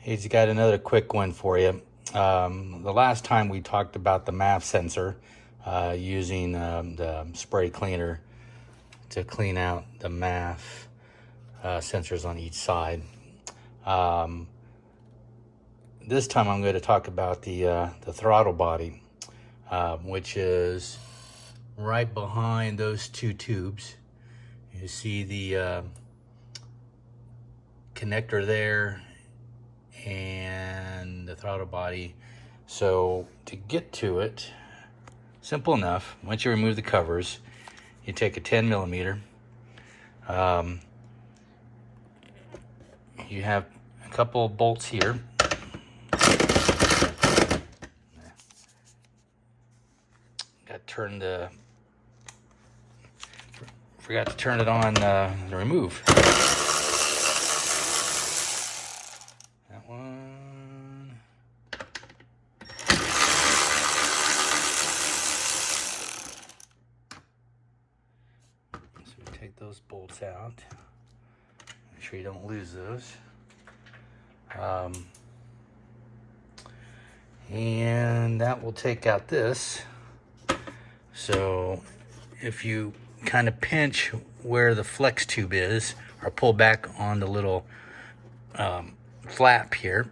He's got another quick one for you. The last time we talked about the MAF sensor, using the spray cleaner to clean out the MAF sensors on each side. This time I'm going to talk about the throttle body, which is right behind those two tubes. You see the connector there and the throttle body. So to get to it, simple enough. Once you remove the covers, you take a 10 millimeter. You have a couple of bolts here. Got to turn the, forgot to turn it on the remove. That one. So we take those bolts out. Make sure you don't lose those. And that will take out this. So if you kind of pinch where the flex tube is, or pull back on the little flap here,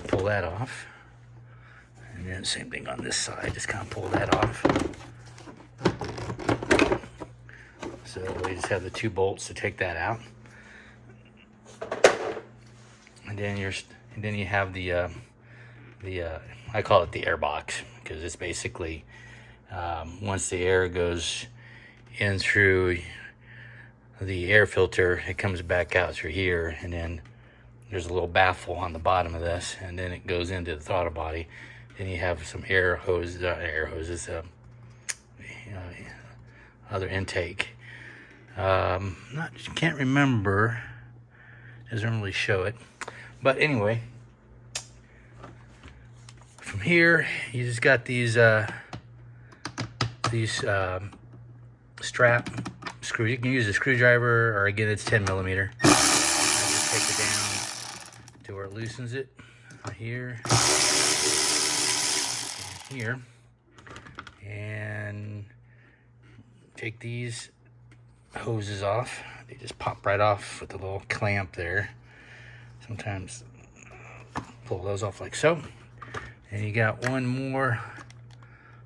pull that off. And then same thing on this side, just kind of pull that off. So we just have the two bolts to take that out. And then you have the I call it the air box, because it's basically once the air goes in through the air filter, it comes back out through here, and then there's a little baffle on the bottom of this, and then it goes into the throttle body. Then you have some other intake. Can't remember, doesn't really show it, but anyway, from here you just got these strap screws. You can use a screwdriver, or again, it's 10 millimeter. Just take it down to where it loosens it, here, and here, and take these hoses off. They just pop right off with the little clamp there. Sometimes pull those off like so. And you got one more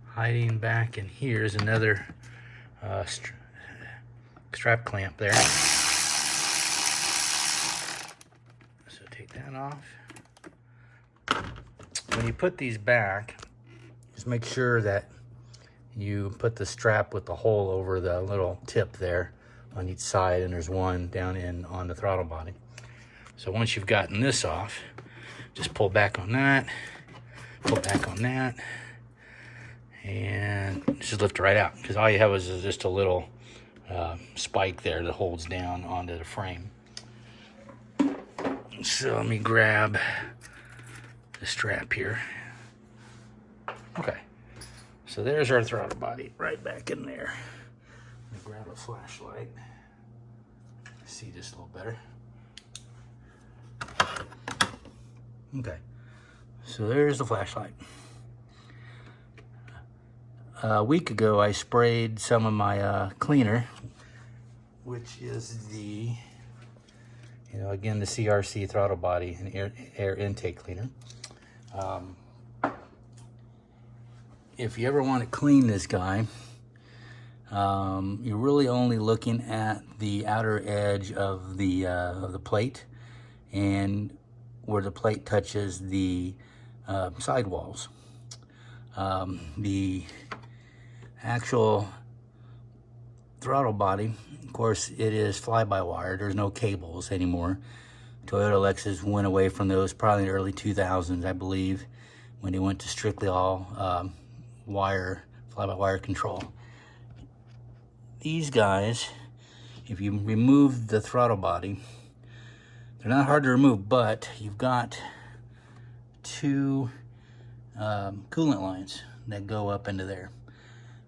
hiding back in here is another strap clamp there. So take that off. When you put these back, just make sure that you put the strap with the hole over the little tip there on each side, and there's one down in on the throttle body. So once you've gotten this off, just pull back on that, pull back on that, and just lift it right out, because all you have is just a little spike there that holds down onto the frame. So let me grab the strap here. Okay, so there's our throttle body right back in there. Let me grab a flashlight, see this a little better. Okay, so there's the flashlight. A week ago, I sprayed some of my cleaner, which is the, again, the CRC throttle body and air intake cleaner. If you ever want to clean this guy, you're really only looking at the outer edge of the plate, and where the plate touches the sidewalls. The actual throttle body, of course, it is fly-by-wire. There's no cables anymore. Toyota, Lexus went away from those probably in the early 2000s, I believe, when they went to strictly all wire, fly-by-wire control. These guys, if you remove the throttle body, they're not hard to remove, but you've got two coolant lines that go up into there.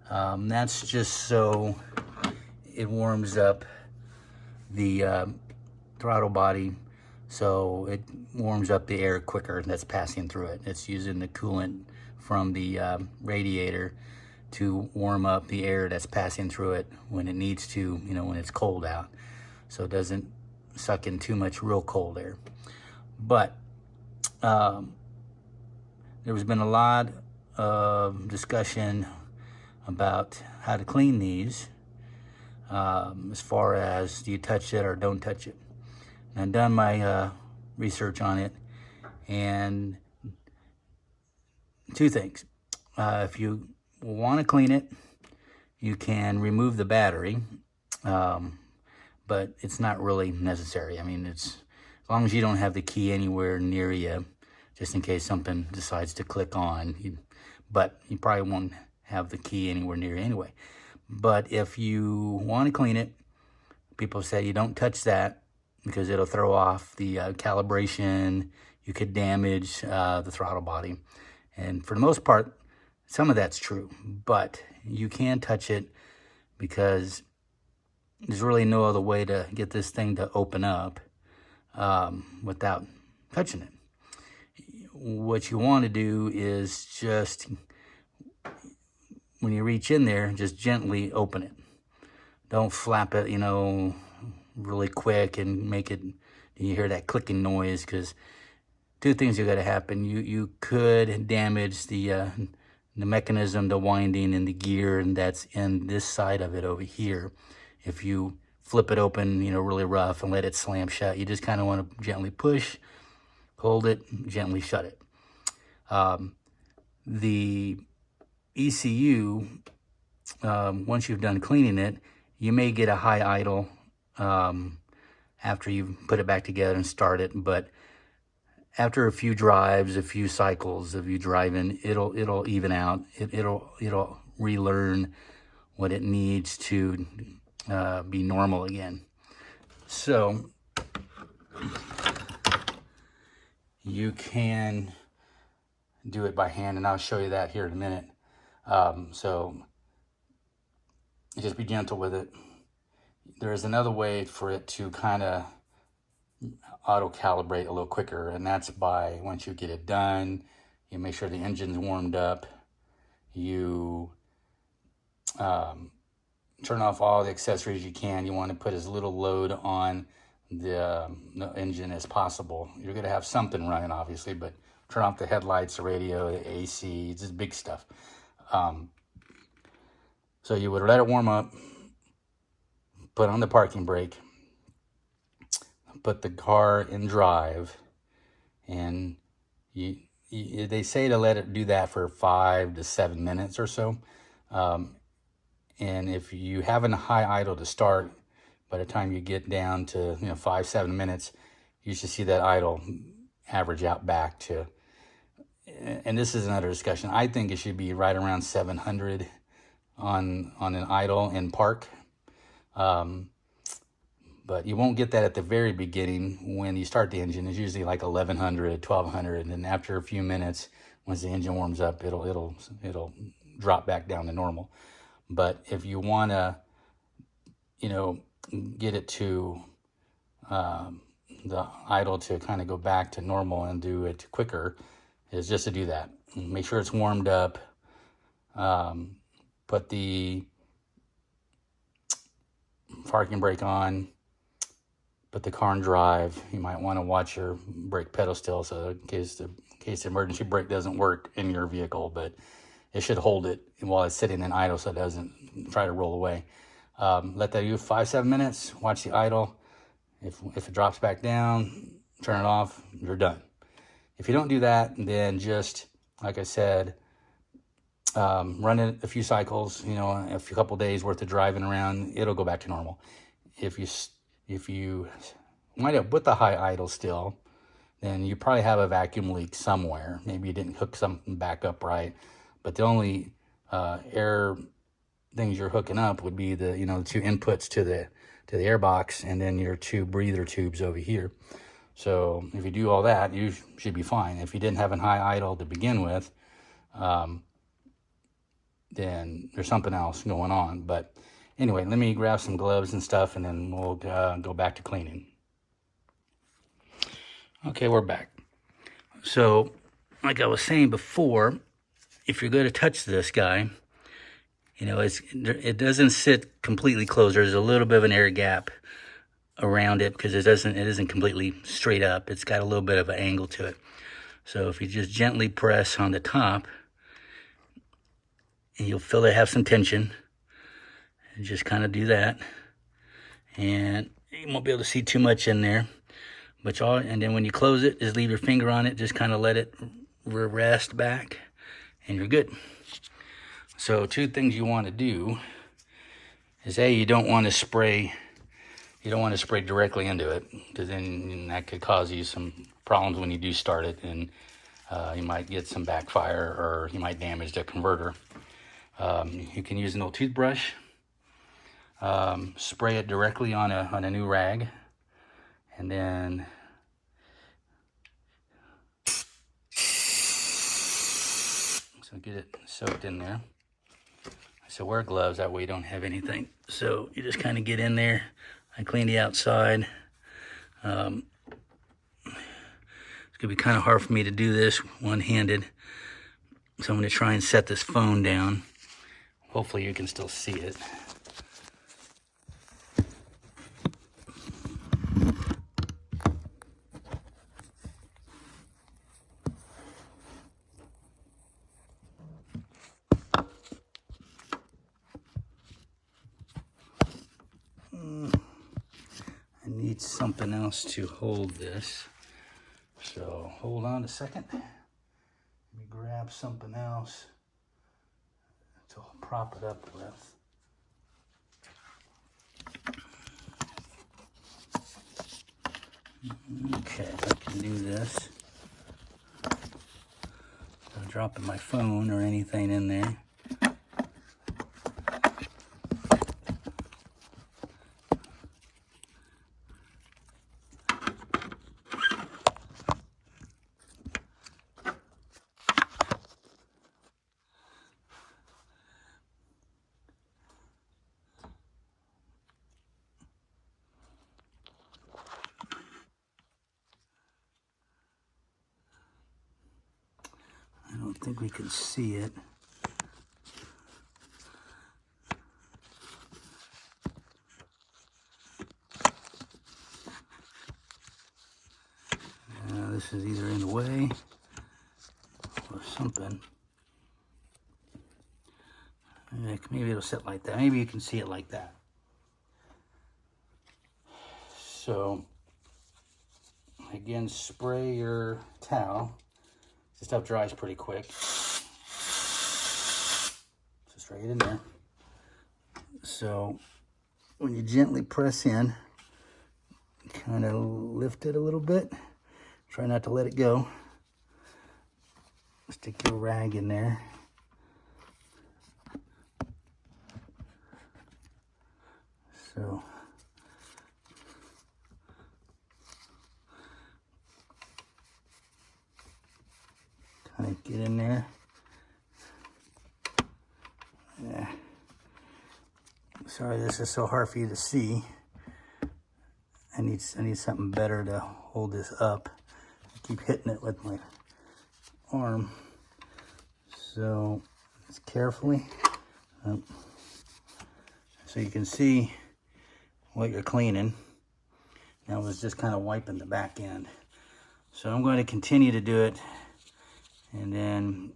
That's just so it warms up the throttle body so it warms up the air quicker that's passing through it. It's using the coolant from the radiator to warm up the air that's passing through it when it needs to, you know, when it's cold out, so it doesn't suck in too much real cold air. But there's been a lot of discussion about how to clean these, as far as do you touch it or don't touch it. And I've done my research on it, and two things. If you want to clean it, you can remove the battery, but it's not really necessary. I mean, it's as long as you don't have the key anywhere near you, just in case something decides to click on. But you probably won't have the key anywhere near you anyway. But if you want to clean it, people say you don't touch that because it'll throw off the calibration. You could damage the throttle body. And for the most part, some of that's true, but you can touch it because there's really no other way to get this thing to open up without touching it. What you want to do is just, when you reach in there, just gently open it. Don't flap it, you know, really quick and make it, you hear that clicking noise, because two things are going to happen. You could damage the mechanism, the winding, and the gear, and that's in this side of it over here. If you flip it open, you know, really rough and let it slam shut, you just kind of want to gently push, hold it, gently shut it. The ECU, once you've done cleaning it, you may get a high idle after you put it back together and start it, but after a few drives, a few cycles of you driving, it'll even out. It'll relearn what it needs to be normal again. So you can do it by hand, and I'll show you that here in a minute. So just be gentle with it. There's another way for it to kind of auto calibrate a little quicker, and that's by, once you get it done, you make sure the engine's warmed up, you turn off all the accessories you can. You want to put as little load on the engine as possible. You're going to have something running, obviously, but turn off the headlights, the radio, the AC, it's just big stuff. So you would let it warm up, put on the parking brake, put the car in drive, and they say to let it do that for 5 to 7 minutes or so. And if you have a high idle to start, by the time you get down to 5-7 minutes, you should see that idle average out back to, and this is another discussion, I think it should be right around 700 on an idle in park. But you won't get that at the very beginning. When you start the engine, it's usually like 1100, 1200, and then after a few minutes, once the engine warms up, it'll drop back down to normal. But if you want to, get it to the idle to kind of go back to normal and do it quicker, is just to do that. Make sure it's warmed up. Put the parking brake on. Put the car in drive. You might want to watch your brake pedal still, so in case the emergency brake doesn't work in your vehicle, but it should hold it while it's sitting in idle so it doesn't try to roll away. Let that do 5-7 minutes. Watch the idle. If it drops back down, turn it off. You're done. If you don't do that, then just like I said, run it a few cycles. A couple days worth of driving around, it'll go back to normal. If you wind up with a high idle still, then you probably have a vacuum leak somewhere. Maybe you didn't hook something back up right. But the only air things you're hooking up would be the the two inputs to the air box, and then your two breather tubes over here. So if you do all that, you should be fine. If you didn't have a high idle to begin with, then there's something else going on. But anyway, let me grab some gloves and stuff, and then we'll go back to cleaning. Okay, we're back. So, like I was saying before, if you're going to touch this guy, you know, it doesn't sit completely closed. There's a little bit of an air gap around it because it isn't completely straight up. It's got a little bit of an angle to it. So if you just gently press on the top, and you'll feel it have some tension, and just kind of do that, and you won't be able to see too much in there. And then when you close it, just leave your finger on it, just kind of let it rest back, and you're good. So 2 things you want to do is you don't want to spray directly into it, because then that could cause you some problems when you do start it, and you might get some backfire, or you might damage the converter. You can use an old toothbrush, spray it directly on a new rag, and then get it soaked in there. So wear gloves, that way you don't have anything. So you just kind of get in there. I clean the outside. It's gonna be kind of hard for me to do this one-handed, so I'm gonna try and set this phone down. Hopefully you can still see it. I need something else to hold this. So hold on a second. Let me grab something else to prop it up with. Okay, I can do this. Not dropping my phone or anything in there. I don't think we can see it. This is either in the way or something. Maybe it'll sit like that. Maybe you can see it like that. So, again, spray your towel. This stuff dries pretty quick. So straight in there. So when you gently press in, kind of lift it a little bit. Try not to let it go. Stick your rag in there. So kind of get in there. Yeah. Sorry, this is so hard for you to see. I need something better to hold this up. I keep hitting it with my arm. So just carefully. So you can see what you're cleaning. Now I was just kind of wiping the back end. So I'm going to continue to do it, and then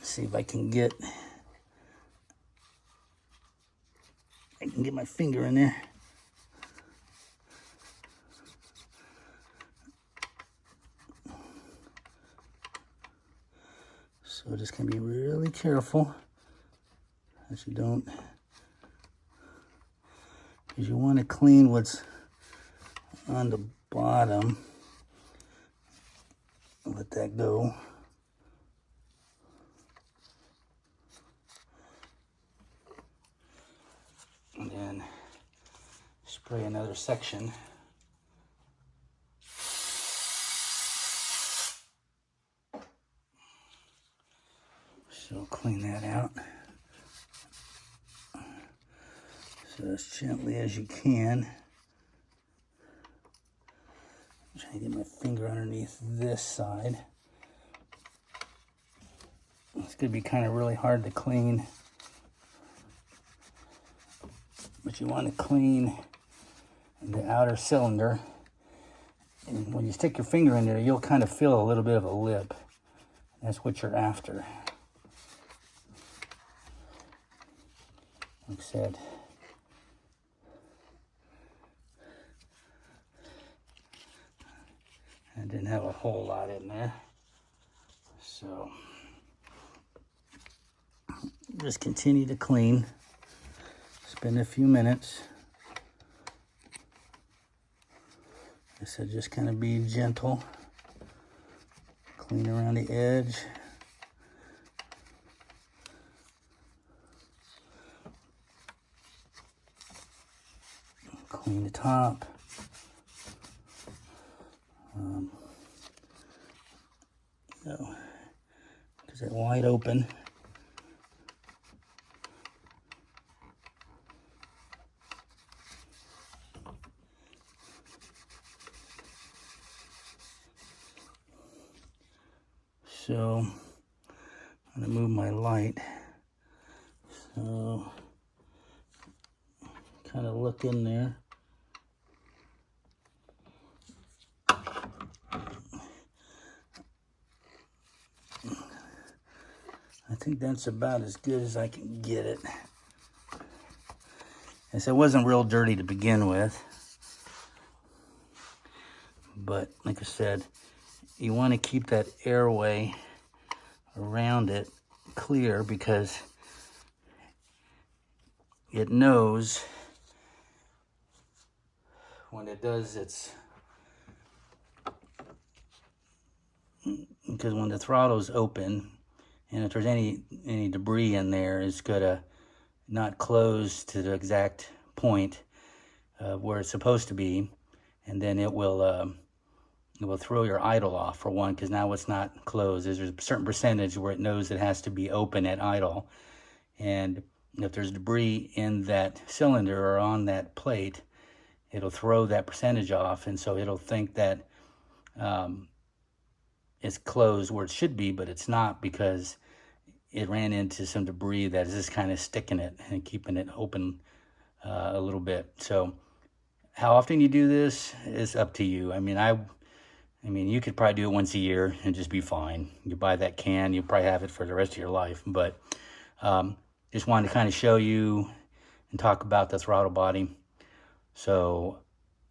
see if I can get my finger in there. So just gonna be really careful that you don't, because you want to clean what's on the bottom. Let that go. And then spray another section. So clean that out. So as gently as you can. Trying to get my finger underneath this side. It's going to be kind of really hard to clean. But you want to clean the outer cylinder. And when you stick your finger in there, you'll kind of feel a little bit of a lip. That's what you're after. Like I said, I didn't have a whole lot in there. So just continue to clean. Spend a few minutes. I said just kind of be gentle. Clean around the edge. Clean the top. Because they're wide open. So I'm going to move my light. So kind of look in there. I think that's about as good as I can get it. And so it wasn't real dirty to begin with. But like I said, you want to keep that airway around it clear because it knows when it does its, because when the throttle's open and if there's any debris in there, it's gonna not close to the exact point where it's supposed to be, and then it will throw your idle off, for one, because now it's not closed. There's a certain percentage where it knows it has to be open at idle. And if there's debris in that cylinder or on that plate, it'll throw that percentage off. And so it'll think that it's closed where it should be, but it's not, because it ran into some debris that is just kind of sticking it and keeping it open a little bit. So how often you do this is up to you. I mean, you could probably do it once a year and just be fine. You buy that can, you'll probably have it for the rest of your life. But just wanted to kind of show you and talk about the throttle body. So,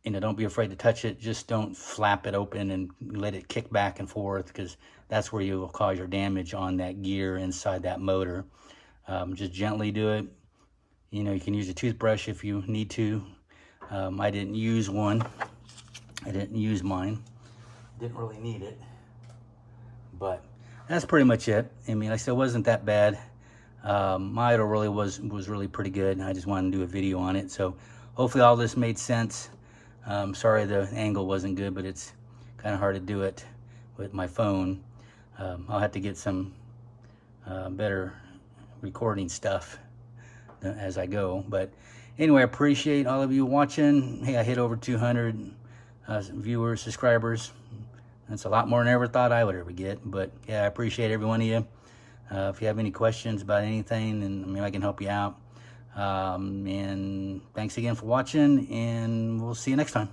don't be afraid to touch it. Just don't flap it open and let it kick back and forth, because that's where you will cause your damage on that gear inside that motor. Just gently do it. You can use a toothbrush if you need to. I didn't use one. I didn't use mine. Didn't really need it, but that's pretty much it. I mean, like I said, it wasn't that bad. My idle really was really pretty good. I just wanted to do a video on it. So hopefully all this made sense. Sorry the angle wasn't good, but it's kind of hard to do it with my phone. I'll have to get some better recording stuff as I go. But anyway, I appreciate all of you watching. Hey, I hit over 200 viewers, subscribers. That's a lot more than I ever thought I would ever get. But yeah, I appreciate every one of you. If you have any questions about anything, and I can help you out. And thanks again for watching, and we'll see you next time.